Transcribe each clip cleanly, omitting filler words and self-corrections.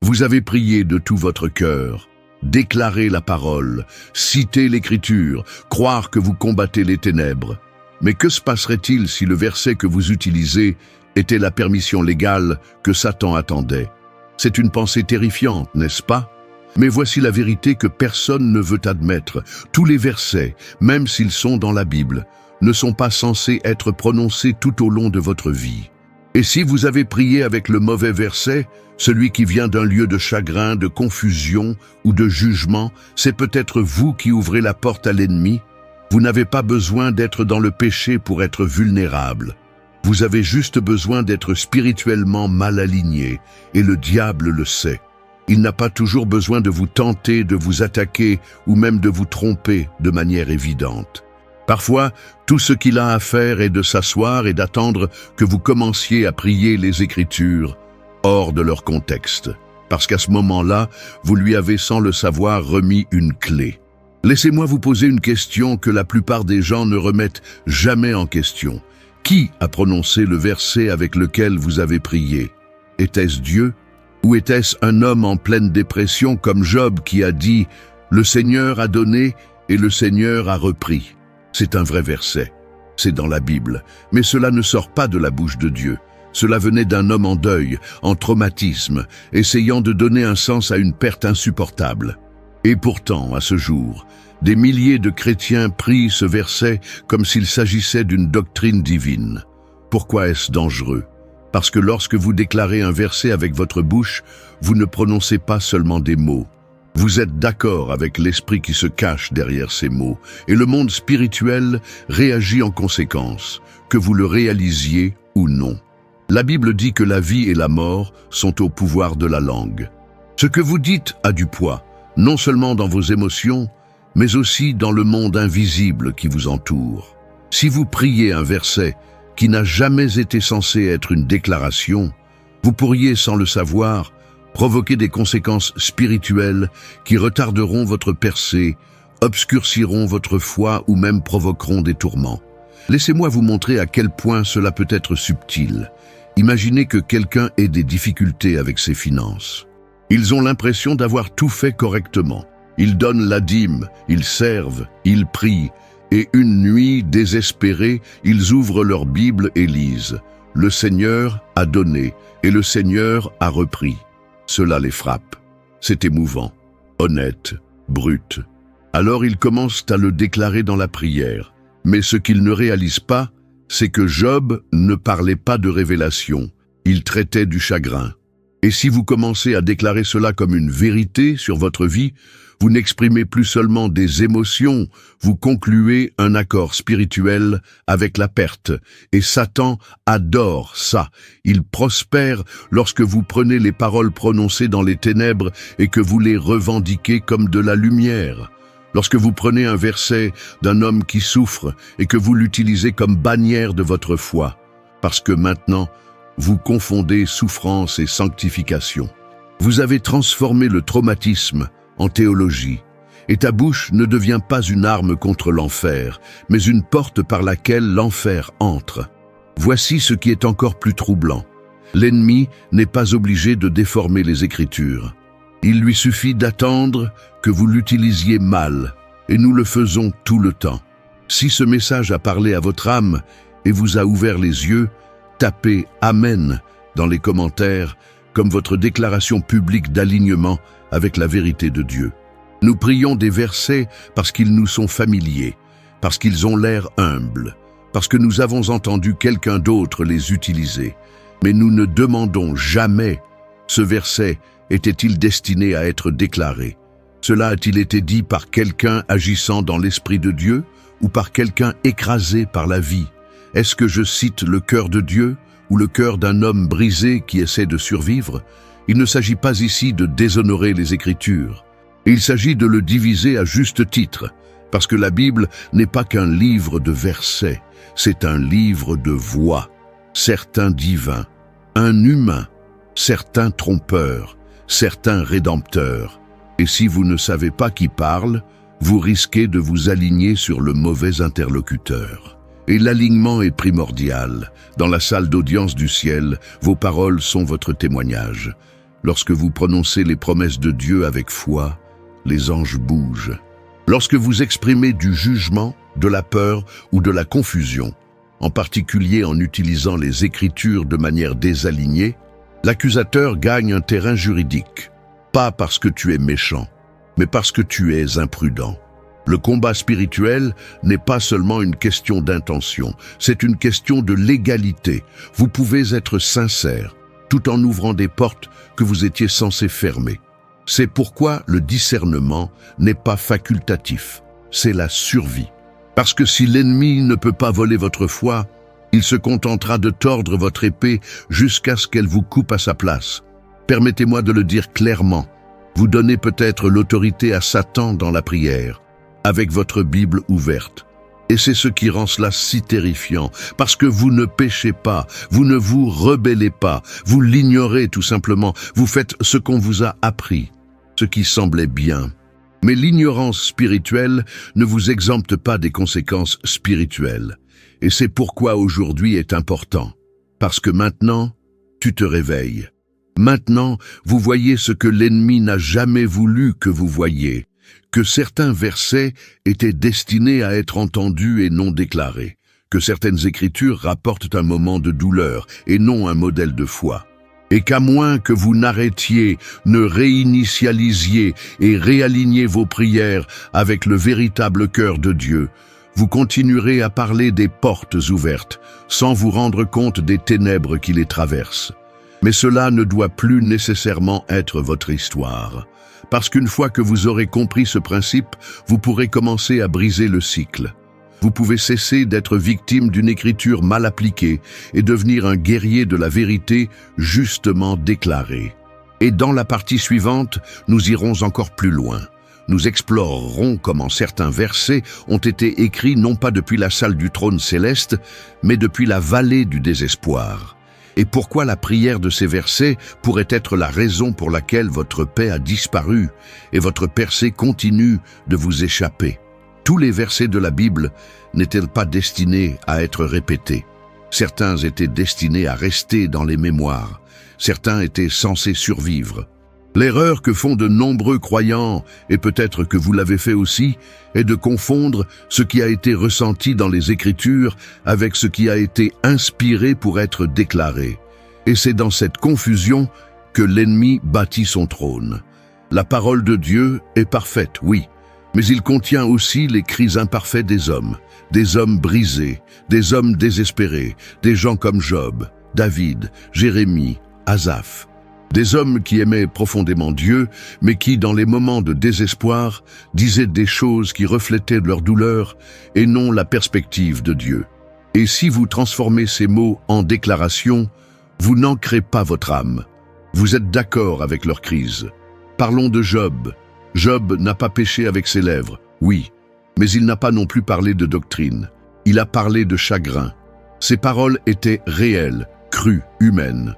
Vous avez prié de tout votre cœur, déclaré la parole, cité l'Écriture, croire que vous combattez les ténèbres. Mais que se passerait-il si le verset que vous utilisez était la permission légale que Satan attendait? C'est une pensée terrifiante, n'est-ce pas? Mais voici la vérité que personne ne veut admettre. Tous les versets, même s'ils sont dans la Bible, ne sont pas censés être prononcés tout au long de votre vie. Et si vous avez prié avec le mauvais verset, celui qui vient d'un lieu de chagrin, de confusion ou de jugement, c'est peut-être vous qui ouvrez la porte à l'ennemi. Vous n'avez pas besoin d'être dans le péché pour être vulnérable. Vous avez juste besoin d'être spirituellement mal aligné, et le diable le sait. Il n'a pas toujours besoin de vous tenter, de vous attaquer ou même de vous tromper de manière évidente. Parfois, tout ce qu'il a à faire est de s'asseoir et d'attendre que vous commenciez à prier les Écritures hors de leur contexte, parce qu'à ce moment-là, vous lui avez sans le savoir remis une clé. Laissez-moi vous poser une question que la plupart des gens ne remettent jamais en question. Qui a prononcé le verset avec lequel vous avez prié? Était-ce Dieu? Ou était-ce un homme en pleine dépression comme Job qui a dit « Le Seigneur a donné et le Seigneur a repris ». C'est un vrai verset, c'est dans la Bible, mais cela ne sort pas de la bouche de Dieu. Cela venait d'un homme en deuil, en traumatisme, essayant de donner un sens à une perte insupportable. Et pourtant, à ce jour, des milliers de chrétiens prient ce verset comme s'il s'agissait d'une doctrine divine. Pourquoi est-ce dangereux? Parce que lorsque vous déclarez un verset avec votre bouche, vous ne prononcez pas seulement des mots. Vous êtes d'accord avec l'esprit qui se cache derrière ces mots, et le monde spirituel réagit en conséquence, que vous le réalisiez ou non. La Bible dit que la vie et la mort sont au pouvoir de la langue. Ce que vous dites a du poids, non seulement dans vos émotions, mais aussi dans le monde invisible qui vous entoure. Si vous priez un verset qui n'a jamais été censé être une déclaration, vous pourriez, sans le savoir, provoquer des conséquences spirituelles qui retarderont votre percée, obscurciront votre foi ou même provoqueront des tourments. Laissez-moi vous montrer à quel point cela peut être subtil. Imaginez que quelqu'un ait des difficultés avec ses finances. Ils ont l'impression d'avoir tout fait correctement. Ils donnent la dîme, ils servent, ils prient, et une nuit, désespérés, ils ouvrent leur Bible et lisent « Le Seigneur a donné et le Seigneur a repris ». Cela les frappe. C'est émouvant, honnête, brut. Alors ils commencent à le déclarer dans la prière. Mais ce qu'ils ne réalisent pas, c'est que Job ne parlait pas de révélation, il traitait du chagrin. Et si vous commencez à déclarer cela comme une vérité sur votre vie, vous n'exprimez plus seulement des émotions, vous concluez un accord spirituel avec la perte. Et Satan adore ça. Il prospère lorsque vous prenez les paroles prononcées dans les ténèbres et que vous les revendiquez comme de la lumière. Lorsque vous prenez un verset d'un homme qui souffre et que vous l'utilisez comme bannière de votre foi, parce que maintenant, vous confondez souffrance et sanctification. Vous avez transformé le traumatisme en théologie, et ta bouche ne devient pas une arme contre l'enfer, mais une porte par laquelle l'enfer entre. Voici ce qui est encore plus troublant. L'ennemi n'est pas obligé de déformer les Écritures. Il lui suffit d'attendre que vous l'utilisiez mal, et nous le faisons tout le temps. Si ce message a parlé à votre âme et vous a ouvert les yeux, tapez « Amen » dans les commentaires comme votre déclaration publique d'alignement avec la vérité de Dieu. Nous prions des versets parce qu'ils nous sont familiers, parce qu'ils ont l'air humbles, parce que nous avons entendu quelqu'un d'autre les utiliser. Mais nous ne demandons jamais « Ce verset était-il destiné à être déclaré? Cela a-t-il été dit par quelqu'un agissant dans l'Esprit de Dieu ou par quelqu'un écrasé par la vie? Est-ce que je cite le cœur de Dieu ou le cœur d'un homme brisé qui essaie de survivre? Il ne s'agit pas ici de déshonorer les Écritures. Il s'agit de le diviser à juste titre, parce que la Bible n'est pas qu'un livre de versets, c'est un livre de voix, certains divins, un humain, certains trompeurs, certains rédempteurs. Et si vous ne savez pas qui parle, vous risquez de vous aligner sur le mauvais interlocuteur. Et l'alignement est primordial. Dans la salle d'audience du ciel, vos paroles sont votre témoignage. Lorsque vous prononcez les promesses de Dieu avec foi, les anges bougent. Lorsque vous exprimez du jugement, de la peur ou de la confusion, en particulier en utilisant les Écritures de manière désalignée, l'accusateur gagne un terrain juridique, pas parce que tu es méchant, mais parce que tu es imprudent. Le combat spirituel n'est pas seulement une question d'intention, c'est une question de légalité. Vous pouvez être sincère, tout en ouvrant des portes que vous étiez censé fermer. C'est pourquoi le discernement n'est pas facultatif, c'est la survie. Parce que si l'ennemi ne peut pas voler votre foi, il se contentera de tordre votre épée jusqu'à ce qu'elle vous coupe à sa place. Permettez-moi de le dire clairement, vous donnez peut-être l'autorité à Satan dans la prière, avec votre Bible ouverte. Et c'est ce qui rend cela si terrifiant, parce que vous ne péchez pas, vous ne vous rebellez pas, vous l'ignorez tout simplement, vous faites ce qu'on vous a appris, ce qui semblait bien. Mais l'ignorance spirituelle ne vous exempte pas des conséquences spirituelles. Et c'est pourquoi aujourd'hui est important. Parce que maintenant, tu te réveilles. Maintenant, vous voyez ce que l'ennemi n'a jamais voulu que vous voyiez. Que certains versets étaient destinés à être entendus et non déclarés, que certaines écritures rapportent un moment de douleur et non un modèle de foi, et qu'à moins que vous n'arrêtiez, ne réinitialisiez et réaligniez vos prières avec le véritable cœur de Dieu, vous continuerez à parler des portes ouvertes, sans vous rendre compte des ténèbres qui les traversent. Mais cela ne doit plus nécessairement être votre histoire. Parce qu'une fois que vous aurez compris ce principe, vous pourrez commencer à briser le cycle. Vous pouvez cesser d'être victime d'une écriture mal appliquée et devenir un guerrier de la vérité justement déclarée. Et dans la partie suivante, nous irons encore plus loin. Nous explorerons comment certains versets ont été écrits non pas depuis la salle du trône céleste, mais depuis la vallée du désespoir. Et pourquoi la prière de ces versets pourrait être la raison pour laquelle votre paix a disparu et votre percée continue de vous échapper. Tous les versets de la Bible n'étaient pas destinés à être répétés. Certains étaient destinés à rester dans les mémoires. Certains étaient censés survivre. L'erreur que font de nombreux croyants, et peut-être que vous l'avez fait aussi, est de confondre ce qui a été ressenti dans les Écritures avec ce qui a été inspiré pour être déclaré. Et c'est dans cette confusion que l'ennemi bâtit son trône. La parole de Dieu est parfaite, oui, mais il contient aussi les cris imparfaits des hommes brisés, des hommes désespérés, des gens comme Job, David, Jérémie, Asaph. Des hommes qui aimaient profondément Dieu, mais qui, dans les moments de désespoir, disaient des choses qui reflétaient leur douleur et non la perspective de Dieu. Et si vous transformez ces mots en déclarations, vous n'ancrez pas votre âme. Vous êtes d'accord avec leur crise. Parlons de Job. Job n'a pas péché avec ses lèvres, oui, mais il n'a pas non plus parlé de doctrine. Il a parlé de chagrin. Ses paroles étaient réelles, crues, humaines.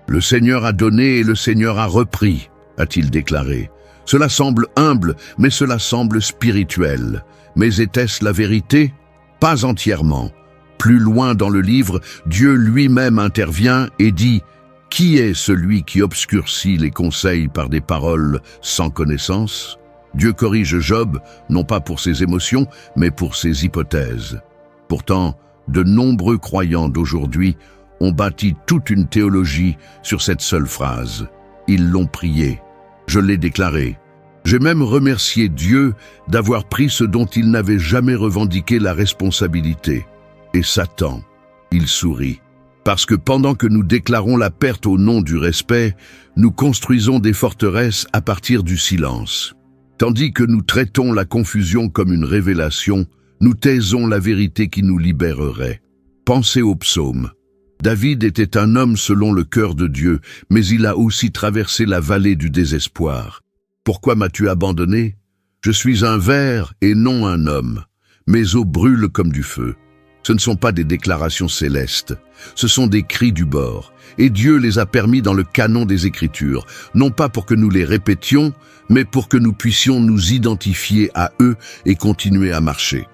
Le Seigneur a donné et le Seigneur a repris, a-t-il déclaré. Cela semble humble, mais cela semble spirituel. Mais était-ce la vérité? Pas entièrement. Plus loin dans le livre, Dieu lui-même intervient et dit « Qui est celui qui obscurcit les conseils par des paroles sans connaissance ?» Dieu corrige Job, non pas pour ses émotions, mais pour ses hypothèses. Pourtant, de nombreux croyants d'aujourd'hui ont bâti toute une théologie sur cette seule phrase. Ils l'ont prié. Je l'ai déclaré. J'ai même remercié Dieu d'avoir pris ce dont il n'avait jamais revendiqué la responsabilité. Et Satan, il sourit. Parce que pendant que nous déclarons la perte au nom du respect, nous construisons des forteresses à partir du silence. Tandis que nous traitons la confusion comme une révélation, nous taisons la vérité qui nous libérerait. Pensez au psaume. David était un homme selon le cœur de Dieu, mais il a aussi traversé la vallée du désespoir. Pourquoi m'as-tu abandonné? Je suis un ver et non un homme. Mes os brûlent comme du feu. Ce ne sont pas des déclarations célestes, ce sont des cris du bord. Et Dieu les a permis dans le canon des Écritures, non pas pour que nous les répétions, mais pour que nous puissions nous identifier à eux et continuer à marcher.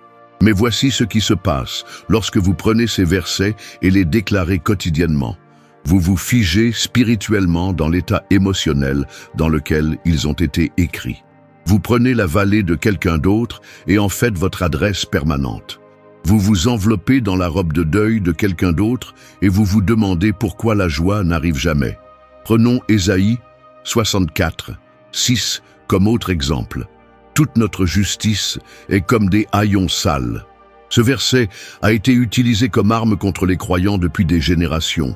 Mais voici ce qui se passe lorsque vous prenez ces versets et les déclarez quotidiennement. Vous vous figez spirituellement dans l'état émotionnel dans lequel ils ont été écrits. Vous prenez la vallée de quelqu'un d'autre et en faites votre adresse permanente. Vous vous enveloppez dans la robe de deuil de quelqu'un d'autre et vous vous demandez pourquoi la joie n'arrive jamais. Prenons Ésaïe 64, 6 comme autre exemple. Toute notre justice est comme des haillons sales. Ce verset a été utilisé comme arme contre les croyants depuis des générations.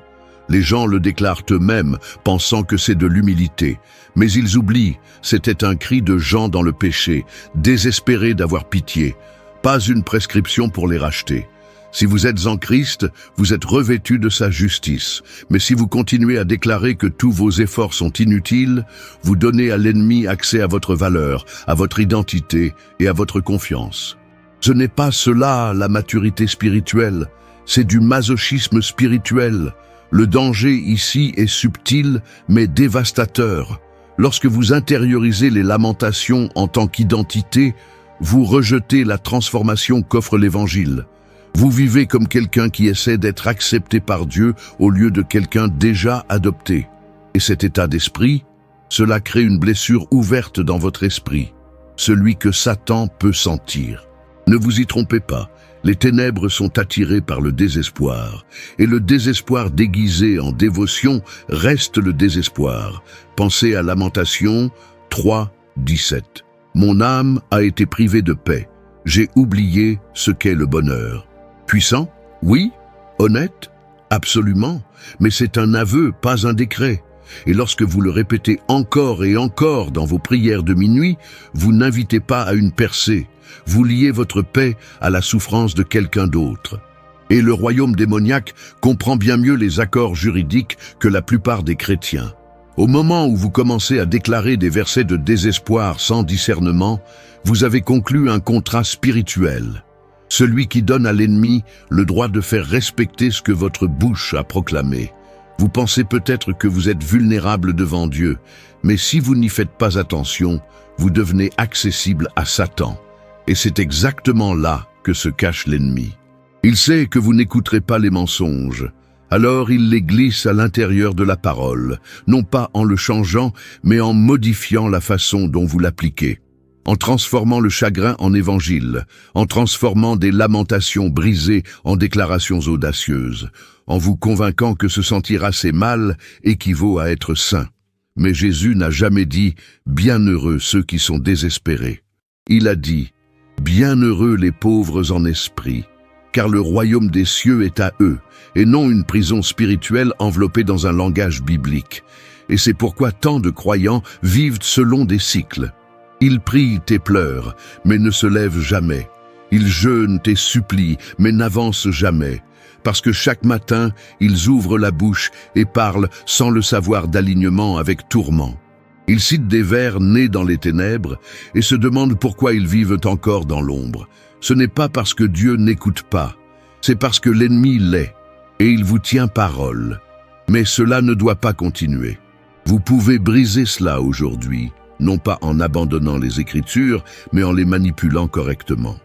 Les gens le déclarent eux-mêmes, pensant que c'est de l'humilité. Mais ils oublient, c'était un cri de gens dans le péché, désespérés d'avoir pitié. Pas une prescription pour les racheter. Si vous êtes en Christ, vous êtes revêtus de sa justice. Mais si vous continuez à déclarer que tous vos efforts sont inutiles, vous donnez à l'ennemi accès à votre valeur, à votre identité et à votre confiance. Ce n'est pas cela la maturité spirituelle, c'est du masochisme spirituel. Le danger ici est subtil mais dévastateur. Lorsque vous intériorisez les lamentations en tant qu'identité, vous rejetez la transformation qu'offre l'Évangile. Vous vivez comme quelqu'un qui essaie d'être accepté par Dieu au lieu de quelqu'un déjà adopté. Et cet état d'esprit, cela crée une blessure ouverte dans votre esprit, celui que Satan peut sentir. Ne vous y trompez pas. Les ténèbres sont attirées par le désespoir, et le désespoir déguisé en dévotion reste le désespoir. Pensez à Lamentation 3, 17. Mon âme a été privée de paix. J'ai oublié ce qu'est le bonheur. Puissant? Oui. Honnête? Absolument. Mais c'est un aveu, pas un décret. Et lorsque vous le répétez encore et encore dans vos prières de minuit, vous n'invitez pas à une percée. Vous liez votre paix à la souffrance de quelqu'un d'autre. Et le royaume démoniaque comprend bien mieux les accords juridiques que la plupart des chrétiens. Au moment où vous commencez à déclarer des versets de désespoir sans discernement, vous avez conclu un contrat spirituel. Celui qui donne à l'ennemi le droit de faire respecter ce que votre bouche a proclamé. Vous pensez peut-être que vous êtes vulnérable devant Dieu, mais si vous n'y faites pas attention, vous devenez accessible à Satan. Et c'est exactement là que se cache l'ennemi. Il sait que vous n'écouterez pas les mensonges. Alors il les glisse à l'intérieur de la parole, non pas en le changeant, mais en modifiant la façon dont vous l'appliquez. En transformant le chagrin en évangile, en transformant des lamentations brisées en déclarations audacieuses, en vous convainquant que se sentir assez mal équivaut à être saint. Mais Jésus n'a jamais dit « Bienheureux ceux qui sont désespérés ». Il a dit « Bienheureux les pauvres en esprit ». Car le royaume des cieux est à eux, et non une prison spirituelle enveloppée dans un langage biblique. Et c'est pourquoi tant de croyants vivent selon des cycles. Ils prient et pleurent, mais ne se lèvent jamais. Ils jeûnent et supplient, mais n'avancent jamais. Parce que chaque matin, ils ouvrent la bouche et parlent sans le savoir d'alignement avec tourment. Ils citent des vers nés dans les ténèbres et se demandent pourquoi ils vivent encore dans l'ombre. Ce n'est pas parce que Dieu n'écoute pas, c'est parce que l'ennemi l'est, et il vous tient parole. Mais cela ne doit pas continuer. Vous pouvez briser cela aujourd'hui, non pas en abandonnant les Écritures, mais en les manipulant correctement.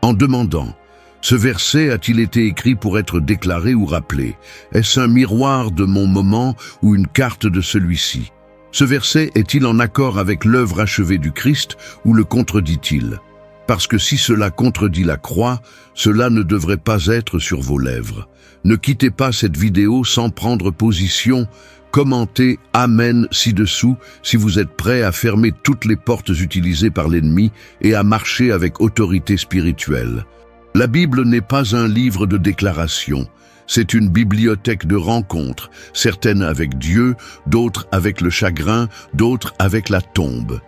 En demandant, ce verset a-t-il été écrit pour être déclaré ou rappelé? Est-ce un miroir de mon moment ou une carte de celui-ci? Ce verset est-il en accord avec l'œuvre achevée du Christ ou le contredit-il? Parce que si cela contredit la croix, cela ne devrait pas être sur vos lèvres. Ne quittez pas cette vidéo sans prendre position. Commentez « Amen » ci-dessous si vous êtes prêt à fermer toutes les portes utilisées par l'ennemi et à marcher avec autorité spirituelle. La Bible n'est pas un livre de déclaration. C'est une bibliothèque de rencontres, certaines avec Dieu, d'autres avec le chagrin, d'autres avec la tombe.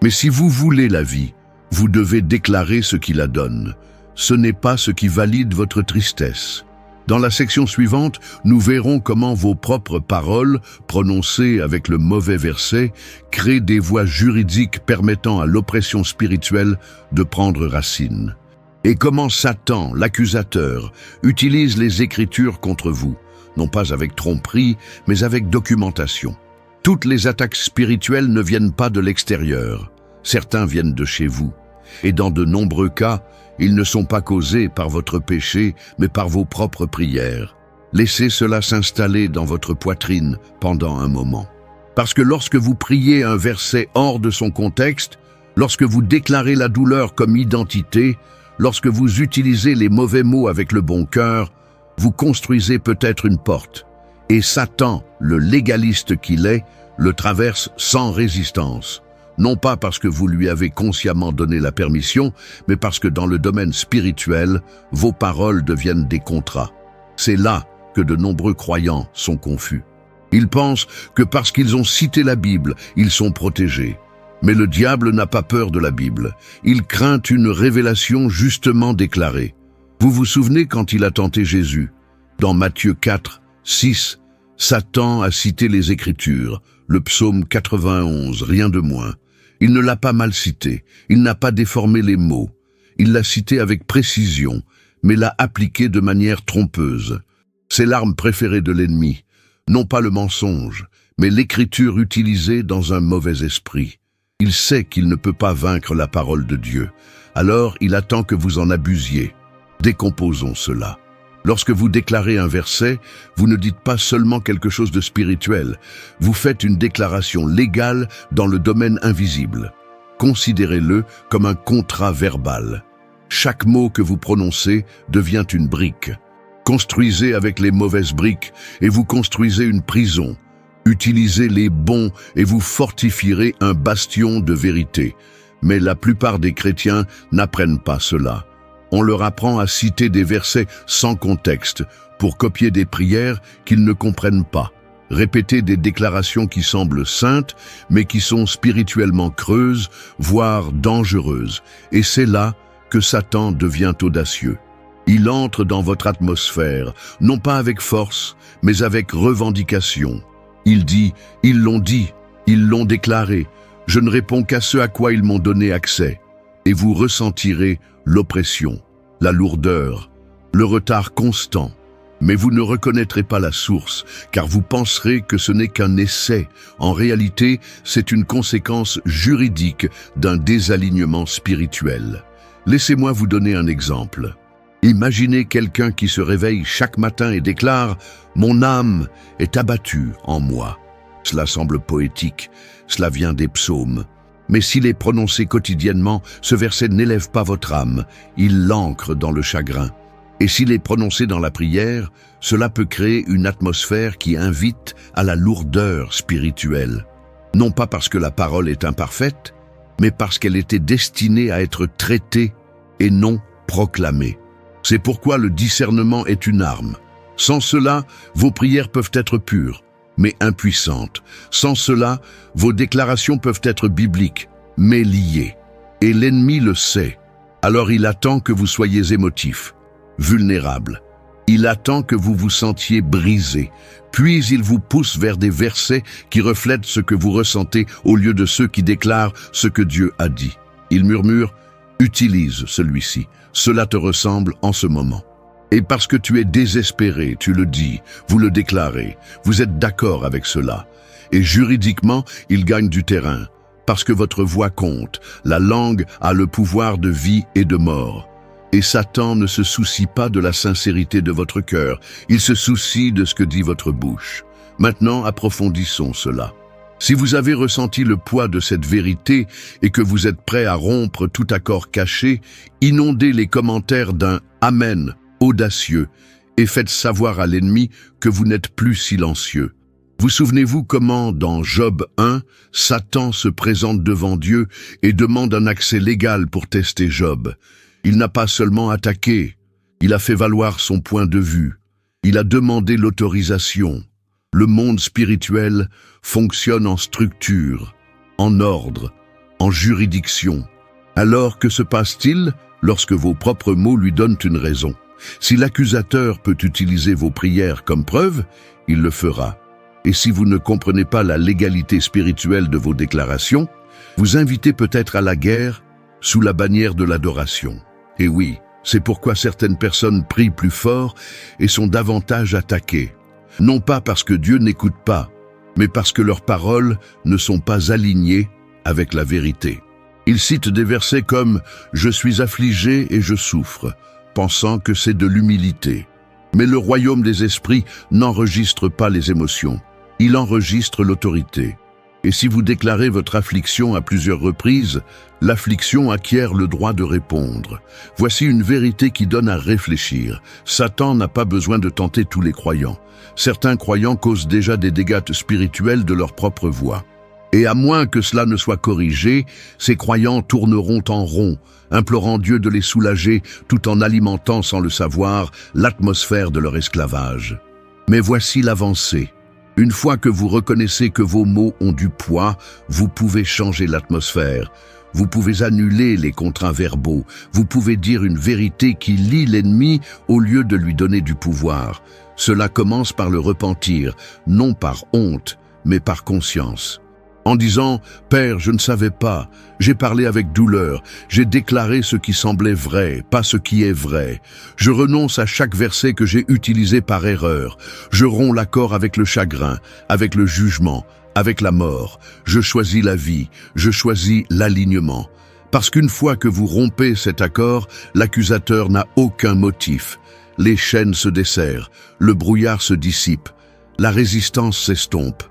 Mais si vous voulez la vie, vous devez déclarer ce qui la donne. Ce n'est pas ce qui valide votre tristesse. Dans la section suivante, nous verrons comment vos propres paroles, prononcées avec le mauvais verset, créent des voies juridiques permettant à l'oppression spirituelle de prendre racine. Et comment Satan, l'accusateur, utilise les Écritures contre vous, non pas avec tromperie, mais avec documentation. Toutes les attaques spirituelles ne viennent pas de l'extérieur. Certains viennent de chez vous. Et dans de nombreux cas, ils ne sont pas causés par votre péché, mais par vos propres prières. Laissez cela s'installer dans votre poitrine pendant un moment. Parce que lorsque vous priez un verset hors de son contexte, lorsque vous déclarez la douleur comme identité, lorsque vous utilisez les mauvais mots avec le bon cœur, vous construisez peut-être une porte. Et Satan, le légaliste qu'il est, le traverse sans résistance. Non pas parce que vous lui avez consciemment donné la permission, mais parce que dans le domaine spirituel, vos paroles deviennent des contrats. C'est là que de nombreux croyants sont confus. Ils pensent que parce qu'ils ont cité la Bible, ils sont protégés. Mais le diable n'a pas peur de la Bible. Il craint une révélation justement déclarée. Vous vous souvenez quand il a tenté Jésus? Dans Matthieu 4, 6, Satan a cité les Écritures, le psaume 91, rien de moins. Il ne l'a pas mal cité, il n'a pas déformé les mots. Il l'a cité avec précision, mais l'a appliqué de manière trompeuse. C'est l'arme préférée de l'ennemi, non pas le mensonge, mais l'écriture utilisée dans un mauvais esprit. Il sait qu'il ne peut pas vaincre la parole de Dieu, alors il attend que vous en abusiez. Décomposons cela. Lorsque vous déclarez un verset, vous ne dites pas seulement quelque chose de spirituel, vous faites une déclaration légale dans le domaine invisible. Considérez-le comme un contrat verbal. Chaque mot que vous prononcez devient une brique. Construisez avec les mauvaises briques et vous construisez une prison. Utilisez les bons et vous fortifierez un bastion de vérité. Mais la plupart des chrétiens n'apprennent pas cela. On leur apprend à citer des versets sans contexte pour copier des prières qu'ils ne comprennent pas. Répéter des déclarations qui semblent saintes, mais qui sont spirituellement creuses, voire dangereuses. Et c'est là que Satan devient audacieux. Il entre dans votre atmosphère, non pas avec force, mais avec revendication. Il dit, ils l'ont déclaré, je ne réponds qu'à ce à quoi ils m'ont donné accès. Et vous ressentirez l'oppression, la lourdeur, le retard constant. Mais vous ne reconnaîtrez pas la source, car vous penserez que ce n'est qu'un essai. En réalité, c'est une conséquence juridique d'un désalignement spirituel. Laissez-moi vous donner un exemple. Imaginez quelqu'un qui se réveille chaque matin et déclare « Mon âme est abattue en moi ». Cela semble poétique, cela vient des psaumes. Mais s'il est prononcé quotidiennement, ce verset n'élève pas votre âme, il l'ancre dans le chagrin. Et s'il est prononcé dans la prière, cela peut créer une atmosphère qui invite à la lourdeur spirituelle. Non pas parce que la parole est imparfaite, mais parce qu'elle était destinée à être traitée et non proclamée. C'est pourquoi le discernement est une arme. Sans cela, vos prières peuvent être pures, mais impuissantes. Sans cela, vos déclarations peuvent être bibliques, mais liées. Et l'ennemi le sait. Alors il attend que vous soyez émotifs, vulnérables. Il attend que vous vous sentiez brisé. Puis il vous pousse vers des versets qui reflètent ce que vous ressentez au lieu de ceux qui déclarent ce que Dieu a dit. Il murmure « Utilise celui-ci. Cela te ressemble en ce moment. » Et parce que tu es désespéré, tu le dis, vous le déclarez, vous êtes d'accord avec cela. Et juridiquement, il gagne du terrain. Parce que votre voix compte, la langue a le pouvoir de vie et de mort. Et Satan ne se soucie pas de la sincérité de votre cœur, il se soucie de ce que dit votre bouche. Maintenant, approfondissons cela. Si vous avez ressenti le poids de cette vérité et que vous êtes prêt à rompre tout accord caché, inondez les commentaires d'un « Amen » audacieux et faites savoir à l'ennemi que vous n'êtes plus silencieux. Vous souvenez-vous comment, dans Job 1, Satan se présente devant Dieu et demande un accès légal pour tester Job. Il n'a pas seulement attaqué, il a fait valoir son point de vue. Il a demandé l'autorisation. Le monde spirituel fonctionne en structure, en ordre, en juridiction. Alors que se passe-t-il lorsque vos propres mots lui donnent une raison? Si l'accusateur peut utiliser vos prières comme preuve, il le fera. Et si vous ne comprenez pas la légalité spirituelle de vos déclarations, vous invitez peut-être à la guerre sous la bannière de l'adoration. Et oui, c'est pourquoi certaines personnes prient plus fort et sont davantage attaquées. Non pas parce que Dieu n'écoute pas, mais parce que leurs paroles ne sont pas alignées avec la vérité. Ils citent des versets comme « Je suis affligé et je souffre », pensant que c'est de l'humilité. Mais le royaume des esprits n'enregistre pas les émotions, il enregistre l'autorité. Et si vous déclarez votre affliction à plusieurs reprises, l'affliction acquiert le droit de répondre. Voici une vérité qui donne à réfléchir. Satan n'a pas besoin de tenter tous les croyants. Certains croyants causent déjà des dégâts spirituels de leur propre voix. Et à moins que cela ne soit corrigé, ces croyants tourneront en rond, implorant Dieu de les soulager tout en alimentant sans le savoir l'atmosphère de leur esclavage. Mais voici l'avancée. Une fois que vous reconnaissez que vos mots ont du poids, vous pouvez changer l'atmosphère. Vous pouvez annuler les contrats verbaux. Vous pouvez dire une vérité qui lie l'ennemi au lieu de lui donner du pouvoir. Cela commence par le repentir, non par honte, mais par conscience. En disant « Père, je ne savais pas, j'ai parlé avec douleur, j'ai déclaré ce qui semblait vrai, pas ce qui est vrai. Je renonce à chaque verset que j'ai utilisé par erreur. Je romps l'accord avec le chagrin, avec le jugement, avec la mort. Je choisis la vie, je choisis l'alignement. Parce qu'une fois que vous rompez cet accord, l'accusateur n'a aucun motif. Les chaînes se desserrent, le brouillard se dissipe, la résistance s'estompe.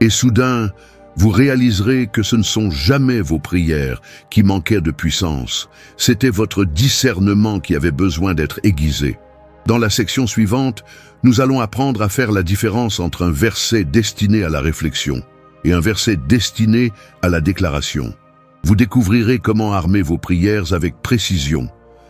Et soudain, vous réaliserez que ce ne sont jamais vos prières qui manquaient de puissance. C'était votre discernement qui avait besoin d'être aiguisé. Dans la section suivante, nous allons apprendre à faire la différence entre un verset destiné à la réflexion et un verset destiné à la déclaration. Vous découvrirez comment armer vos prières avec précision,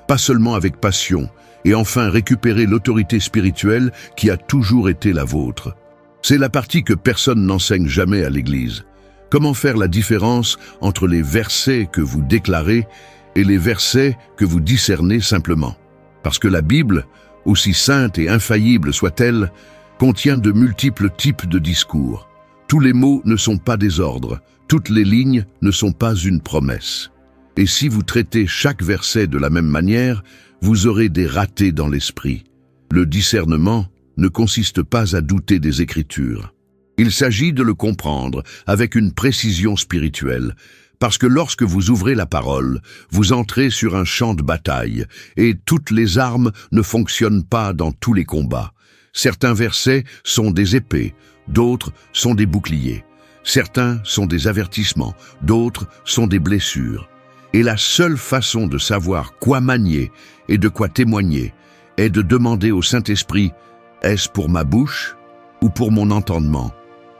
pas seulement avec passion, et enfin récupérer l'autorité spirituelle qui a toujours été la vôtre. C'est la partie que personne n'enseigne jamais à l'Église. Comment faire la différence entre les versets que vous déclarez et les versets que vous discernez simplement? Parce que la Bible, aussi sainte et infaillible soit-elle, contient de multiples types de discours. Tous les mots ne sont pas des ordres, toutes les lignes ne sont pas une promesse. Et si vous traitez chaque verset de la même manière, vous aurez des ratés dans l'esprit. Le discernement ne consiste pas à douter des Écritures. Il s'agit de le comprendre avec une précision spirituelle, parce que lorsque vous ouvrez la parole, vous entrez sur un champ de bataille, et toutes les armes ne fonctionnent pas dans tous les combats. Certains versets sont des épées, d'autres sont des boucliers. Certains sont des avertissements, d'autres sont des blessures. Et la seule façon de savoir quoi manier et de quoi témoigner est de demander au Saint-Esprit « Est-ce pour ma bouche ou pour mon entendement ?»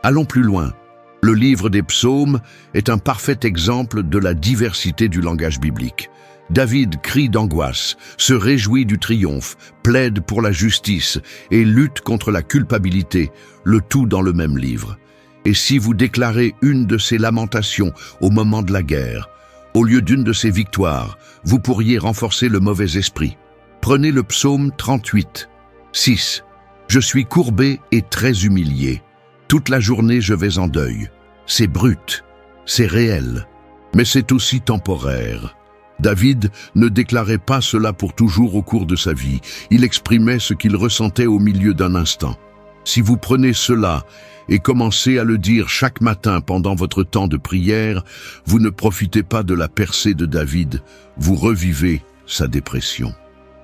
Allons plus loin. Le livre des psaumes est un parfait exemple de la diversité du langage biblique. David crie d'angoisse, se réjouit du triomphe, plaide pour la justice et lutte contre la culpabilité, le tout dans le même livre. Et si vous déclarez une de ces lamentations au moment de la guerre, au lieu d'une de ces victoires, vous pourriez renforcer le mauvais esprit. Prenez le psaume 38, 6. « Je suis courbé et très humilié. Toute la journée je vais en deuil. C'est brut, c'est réel, mais c'est aussi temporaire. » David ne déclarait pas cela pour toujours au cours de sa vie. Il exprimait ce qu'il ressentait au milieu d'un instant. Si vous prenez cela et commencez à le dire chaque matin pendant votre temps de prière, vous ne profitez pas de la percée de David, vous revivez sa dépression.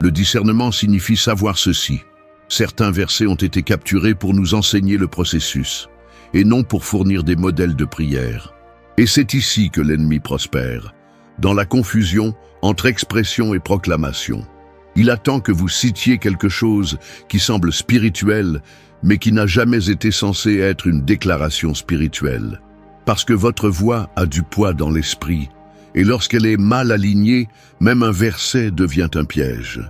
Le discernement signifie savoir ceci. Certains versets ont été capturés pour nous enseigner le processus, et non pour fournir des modèles de prière. Et c'est ici que l'ennemi prospère, dans la confusion entre expression et proclamation. Il attend que vous citiez quelque chose qui semble spirituel, mais qui n'a jamais été censé être une déclaration spirituelle. Parce que votre voix a du poids dans l'esprit, et lorsqu'elle est mal alignée, même un verset devient un piège.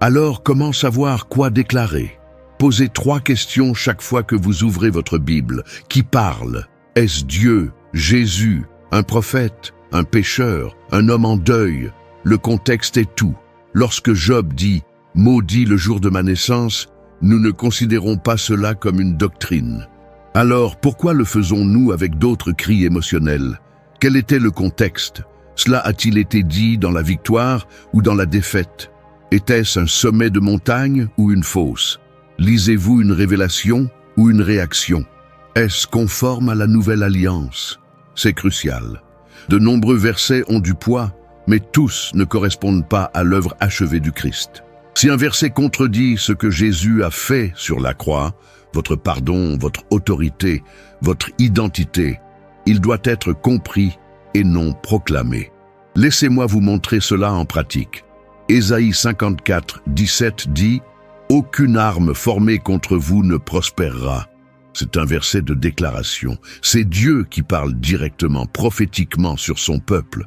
Alors, comment savoir quoi déclarer? Posez 3 questions chaque fois que vous ouvrez votre Bible. Qui parle? Est-ce Dieu, Jésus, un prophète, un pécheur, un homme en deuil? Le contexte est tout. Lorsque Job dit « Maudit le jour de ma naissance », nous ne considérons pas cela comme une doctrine. Alors, pourquoi le faisons-nous avec d'autres cris émotionnels? Quel était le contexte? Cela a-t-il été dit dans la victoire ou dans la défaite? Était-ce un sommet de montagne ou une fosse? Lisez-vous une révélation ou une réaction? Est-ce conforme à la nouvelle alliance? C'est crucial. De nombreux versets ont du poids, mais tous ne correspondent pas à l'œuvre achevée du Christ. Si un verset contredit ce que Jésus a fait sur la croix, votre pardon, votre autorité, votre identité, il doit être compris et non proclamé. Laissez-moi vous montrer cela en pratique. Ésaïe 54, 17 dit « Aucune arme formée contre vous ne prospérera ». C'est un verset de déclaration. C'est Dieu qui parle directement, prophétiquement sur son peuple.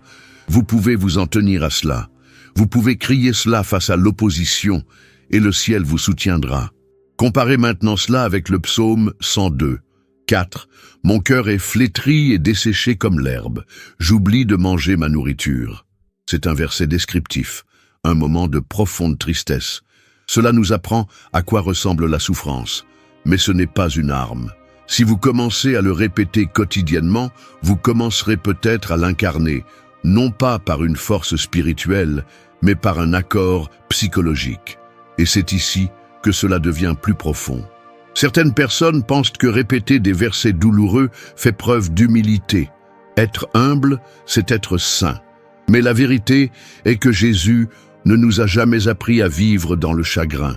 Vous pouvez vous en tenir à cela. Vous pouvez crier cela face à l'opposition et le ciel vous soutiendra. Comparez maintenant cela avec le psaume 102, 4. « Mon cœur est flétri et desséché comme l'herbe. J'oublie de manger ma nourriture. » C'est un verset descriptif, un moment de profonde tristesse. Cela nous apprend à quoi ressemble la souffrance. Mais ce n'est pas une arme. Si vous commencez à le répéter quotidiennement, vous commencerez peut-être à l'incarner, non pas par une force spirituelle, mais par un accord psychologique. Et c'est ici que cela devient plus profond. Certaines personnes pensent que répéter des versets douloureux fait preuve d'humilité. Être humble, c'est être saint. Mais la vérité est que Jésus ne nous a jamais appris à vivre dans le chagrin.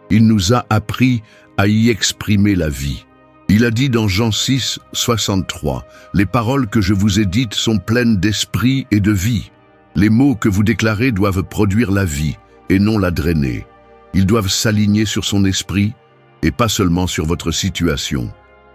Il nous a appris à y exprimer la vie. Il a dit dans Jean 6, 63, « Les paroles que je vous ai dites sont pleines d'esprit et de vie. Les mots que vous déclarez doivent produire la vie et non la drainer. Ils doivent s'aligner sur son esprit et pas seulement sur votre situation.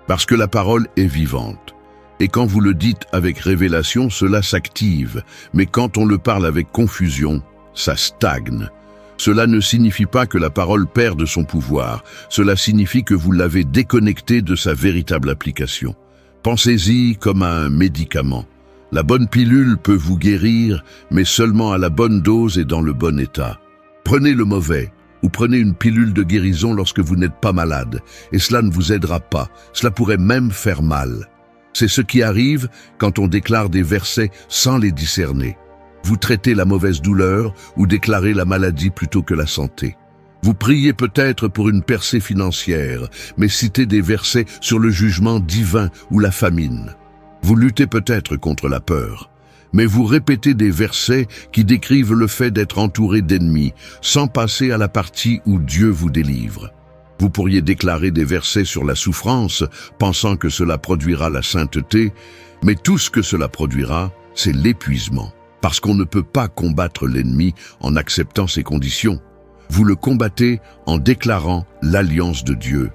Parce que la parole est vivante. Et quand vous le dites avec révélation, cela s'active. Mais quand on le parle avec confusion, ça stagne. Cela ne signifie pas que la parole perde son pouvoir. Cela signifie que vous l'avez déconnecté de sa véritable application. Pensez-y comme à un médicament. La bonne pilule peut vous guérir, mais seulement à la bonne dose et dans le bon état. Prenez le mauvais, ou prenez une pilule de guérison lorsque vous n'êtes pas malade, et cela ne vous aidera pas. Cela pourrait même faire mal. C'est ce qui arrive quand on déclare des versets sans les discerner. Vous traitez la mauvaise douleur ou déclarez la maladie plutôt que la santé. Vous priez peut-être pour une percée financière, mais citez des versets sur le jugement divin ou la famine. Vous luttez peut-être contre la peur, mais vous répétez des versets qui décrivent le fait d'être entouré d'ennemis, sans passer à la partie où Dieu vous délivre. Vous pourriez déclarer des versets sur la souffrance, pensant que cela produira la sainteté, mais tout ce que cela produira, c'est l'épuisement. Parce qu'on ne peut pas combattre l'ennemi en acceptant ses conditions. Vous le combattez en déclarant l'alliance de Dieu.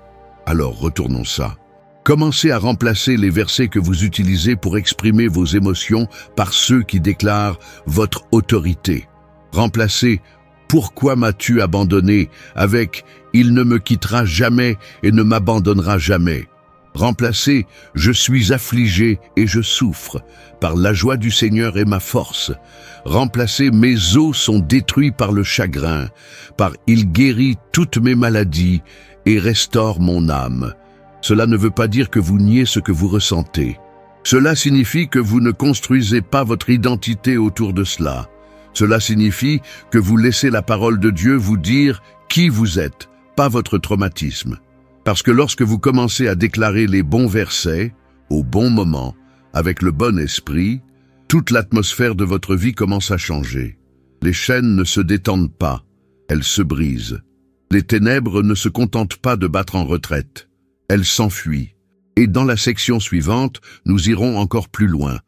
Alors retournons ça. Commencez à remplacer les versets que vous utilisez pour exprimer vos émotions par ceux qui déclarent votre autorité. Remplacez « Pourquoi m'as-tu abandonné » avec « Il ne me quittera jamais et ne m'abandonnera jamais ». Remplacez « Je suis affligé et je souffre, par la joie du Seigneur est ma force ». Remplacez « Mes os sont détruits par le chagrin, par il guérit toutes mes maladies et restaure mon âme ». Cela ne veut pas dire que vous niez ce que vous ressentez. Cela signifie que vous ne construisez pas votre identité autour de cela. Cela signifie que vous laissez la parole de Dieu vous dire qui vous êtes, pas votre traumatisme. Parce que lorsque vous commencez à déclarer les bons versets, au bon moment, avec le bon esprit, toute l'atmosphère de votre vie commence à changer. Les chaînes ne se détendent pas, elles se brisent. Les ténèbres ne se contentent pas de battre en retraite, elles s'enfuient. Et dans la section suivante, nous irons encore plus loin.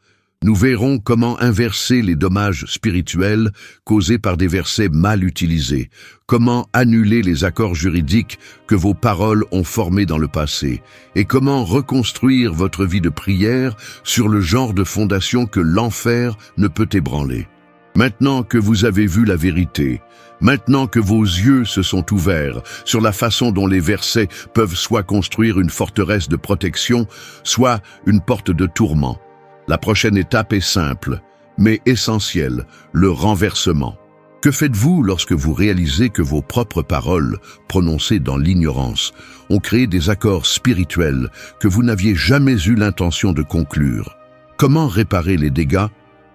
Nous verrons comment inverser les dommages spirituels causés par des versets mal utilisés, comment annuler les accords juridiques que vos paroles ont formés dans le passé, et comment reconstruire votre vie de prière sur le genre de fondation que l'enfer ne peut ébranler. Maintenant que vous avez vu la vérité, maintenant que vos yeux se sont ouverts sur la façon dont les versets peuvent soit construire une forteresse de protection, soit une porte de tourment, la prochaine étape est simple, mais essentielle, le renversement. Que faites-vous lorsque vous réalisez que vos propres paroles, prononcées dans l'ignorance, ont créé des accords spirituels que vous n'aviez jamais eu l'intention de conclure? Comment réparer les dégâts?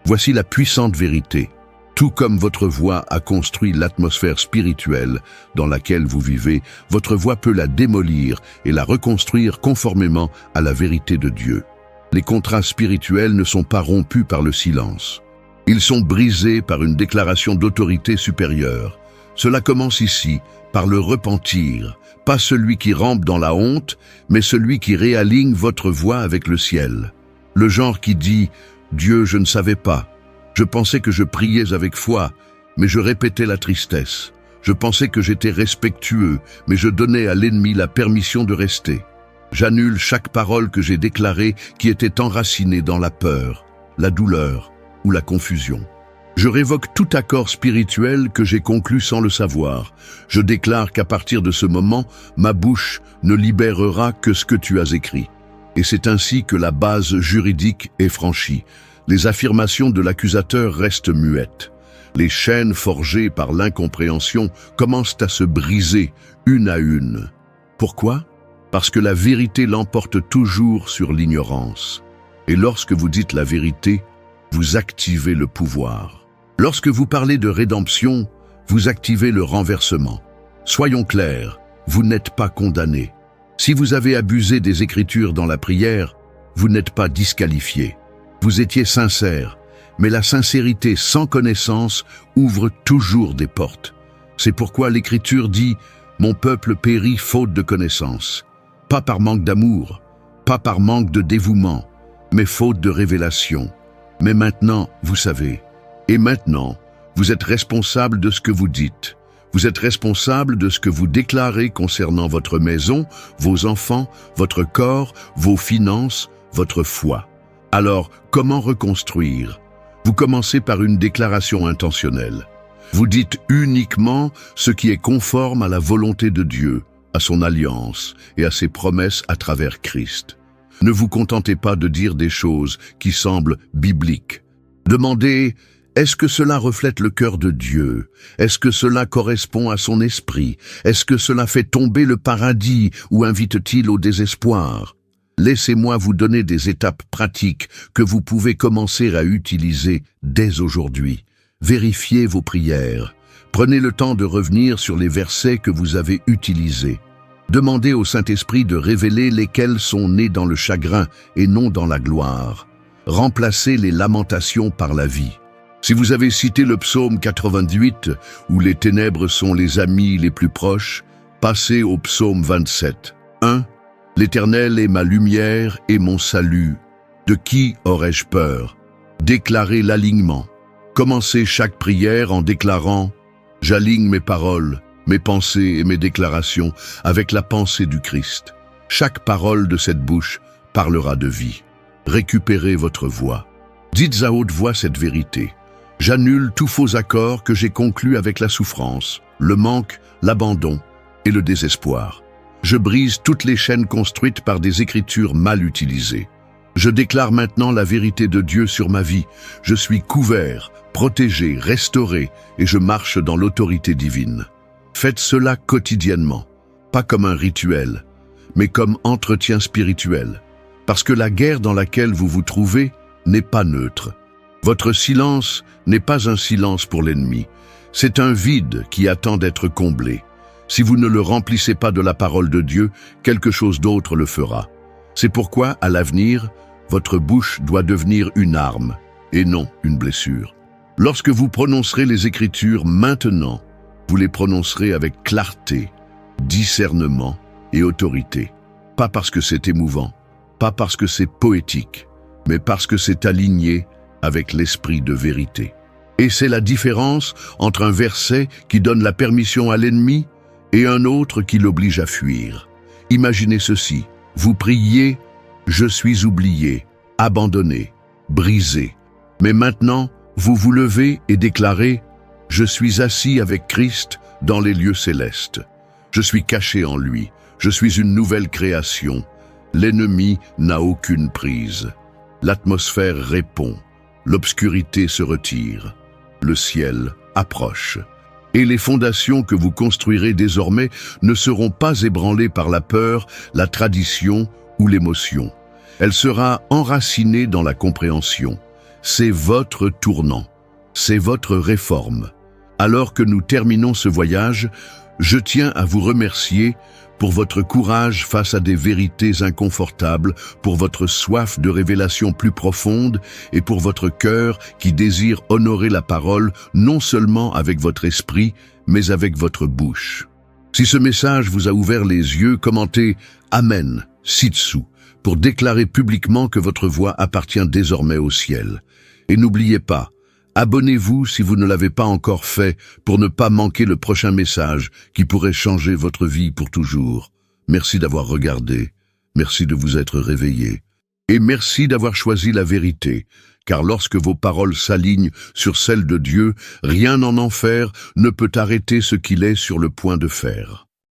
Voici la puissante vérité. Tout comme votre voix a construit l'atmosphère spirituelle dans laquelle vous vivez, votre voix peut la démolir et la reconstruire conformément à la vérité de Dieu. Les contrats spirituels ne sont pas rompus par le silence. Ils sont brisés par une déclaration d'autorité supérieure. Cela commence ici, par le repentir, pas celui qui rampe dans la honte, mais celui qui réaligne votre voie avec le ciel. Le genre qui dit « Dieu, je ne savais pas. Je pensais que je priais avec foi, mais je répétais la tristesse. Je pensais que j'étais respectueux, mais je donnais à l'ennemi la permission de rester. J'annule chaque parole que j'ai déclarée qui était enracinée dans la peur, la douleur ou la confusion. Je révoque tout accord spirituel que j'ai conclu sans le savoir. Je déclare qu'à partir de ce moment, ma bouche ne libérera que ce que tu as écrit. Et c'est ainsi que la base juridique est franchie. Les affirmations de l'accusateur restent muettes. Les chaînes forgées par l'incompréhension commencent à se briser une à une. Pourquoi ? Parce que la vérité l'emporte toujours sur l'ignorance. Et lorsque vous dites la vérité, vous activez le pouvoir. Lorsque vous parlez de rédemption, vous activez le renversement. Soyons clairs, vous n'êtes pas condamné. Si vous avez abusé des Écritures dans la prière, vous n'êtes pas disqualifié. Vous étiez sincère, mais la sincérité sans connaissance ouvre toujours des portes. C'est pourquoi l'Écriture dit « Mon peuple périt faute de connaissance ». Pas par manque d'amour, pas par manque de dévouement, mais faute de révélation. Mais maintenant, vous savez. Et maintenant, vous êtes responsable de ce que vous dites. Vous êtes responsable de ce que vous déclarez concernant votre maison, vos enfants, votre corps, vos finances, votre foi. Alors, comment reconstruire ? Vous commencez par une déclaration intentionnelle. Vous dites uniquement ce qui est conforme à la volonté de Dieu, à son alliance et à ses promesses à travers Christ. Ne vous contentez pas de dire des choses qui semblent bibliques. Demandez, est-ce que cela reflète le cœur de Dieu? Est-ce que cela correspond à son esprit? Est-ce que cela fait tomber le paradis ou invite-t-il au désespoir? Laissez-moi vous donner des étapes pratiques que vous pouvez commencer à utiliser dès aujourd'hui. Vérifiez vos prières. Prenez le temps de revenir sur les versets que vous avez utilisés. Demandez au Saint-Esprit de révéler lesquels sont nés dans le chagrin et non dans la gloire. Remplacez les lamentations par la vie. Si vous avez cité le psaume 88, où les ténèbres sont les amis les plus proches, passez au psaume 27. 1. L'Éternel est ma lumière et mon salut. De qui aurais-je peur? Déclarez l'alignement. Commencez chaque prière en déclarant « J'aligne mes paroles, mes pensées et mes déclarations avec la pensée du Christ. Chaque parole de cette bouche parlera de vie. Récupérez votre voix. Dites à haute voix cette vérité. J'annule tous faux accords que j'ai conclus avec la souffrance, le manque, l'abandon et le désespoir. Je brise toutes les chaînes construites par des écritures mal utilisées. Je déclare maintenant la vérité de Dieu sur ma vie. Je suis couvert, protégé, restauré et je marche dans l'autorité divine. Faites cela quotidiennement, pas comme un rituel, mais comme entretien spirituel. Parce que la guerre dans laquelle vous vous trouvez n'est pas neutre. Votre silence n'est pas un silence pour l'ennemi. C'est un vide qui attend d'être comblé. Si vous ne le remplissez pas de la parole de Dieu, quelque chose d'autre le fera. C'est pourquoi, à l'avenir, votre bouche doit devenir une arme, et non une blessure. Lorsque vous prononcerez les Écritures maintenant, vous les prononcerez avec clarté, discernement et autorité. Pas parce que c'est émouvant, pas parce que c'est poétique, mais parce que c'est aligné avec l'esprit de vérité. Et c'est la différence entre un verset qui donne la permission à l'ennemi et un autre qui l'oblige à fuir. Imaginez ceci, vous priez « Je suis oublié, abandonné, brisé ». Mais maintenant, vous vous levez et déclarez « Je suis assis avec Christ dans les lieux célestes. Je suis caché en lui, je suis une nouvelle création. L'ennemi n'a aucune prise. L'atmosphère répond, l'obscurité se retire, le ciel approche. Et les fondations que vous construirez désormais ne seront pas ébranlées par la peur, la tradition ou l'émotion. Elle sera enracinée dans la compréhension. C'est votre tournant, c'est votre réforme. Alors que nous terminons ce voyage, je tiens à vous remercier pour votre courage face à des vérités inconfortables, pour votre soif de révélation plus profonde et pour votre cœur qui désire honorer la parole non seulement avec votre esprit, mais avec votre bouche. Si ce message vous a ouvert les yeux, commentez « Amen » ci-dessous pour déclarer publiquement que votre voix appartient désormais au ciel. Et n'oubliez pas, abonnez-vous si vous ne l'avez pas encore fait pour ne pas manquer le prochain message qui pourrait changer votre vie pour toujours. Merci d'avoir regardé, merci de vous être réveillé. Et merci d'avoir choisi la vérité, car lorsque vos paroles s'alignent sur celles de Dieu, rien en enfer ne peut arrêter ce qu'il est sur le point de faire.